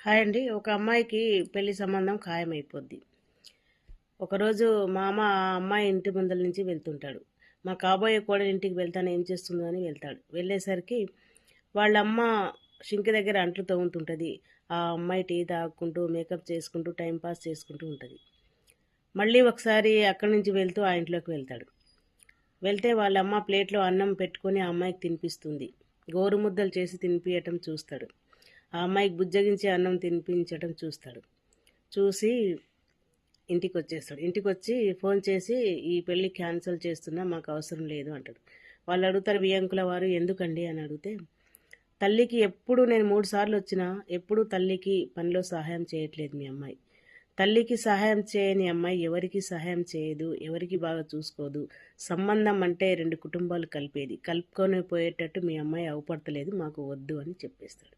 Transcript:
Hi అండి. ఒక అమ్మాయికి పెళ్లి సంబంధం ఖాయమైపోద్ది. ఒకరోజు మామ ఆ అమ్మాయి ఇంటి ముందల నుంచి వెళ్తుంటాడు. మా కాబోయే కోడలి ఇంటికి వెళ్తాను ఏం చేస్తుందో అని వెళ్తాడు. వెళ్ళేసరికి వాళ్ళమ్మ షింక్ దగ్గర అంట్లు తోముతుంటుంది. ఆ అమ్మాయి టీ తాగుకుంటూ మేకప్ చేసుకుంటూ టైం పాస్ చేసుకుంటూ ఉంటుంది. మళ్ళీ ఒకసారి అక్కడి నుంచి వెళ్తూ ఆ ఇంట్లోకి వెళ్తాడు. వెళ్తే వాళ్ళమ్మ ప్లేట్లో అన్నం పెట్టుకొని ఆ అమ్మాయికి తినిపిస్తుంది. గోరుముద్దలు చేసి తినిపియటం చూస్తాడు. ఆ అమ్మాయికి బుజ్జగించి అన్నం తినిపించడం చూస్తాడు. చూసి ఇంటికొచ్చి ఫోన్ చేసి ఈ పెళ్ళి క్యాన్సిల్ చేస్తున్నా, మాకు అవసరం లేదు అంటాడు. వాళ్ళు అడుగుతారు, వియంకుల వారు ఎందుకండి అని అడిగితే, తల్లికి ఎప్పుడు నేను 3 సార్లు వచ్చినా ఎప్పుడు తల్లికి పనిలో సహాయం చేయట్లేదు మీ అమ్మాయి. తల్లికి సహాయం చేయని అమ్మాయి ఎవరికి సహాయం చేయదు, ఎవరికి బాగా చూసుకోదు. సంబంధం అంటే 2 కుటుంబాలు కలిపేది, కలుపుకొని పోయేటట్టు మీ అమ్మాయి అవపడతలేదు, మాకు వద్దు అని చెప్పేస్తాడు.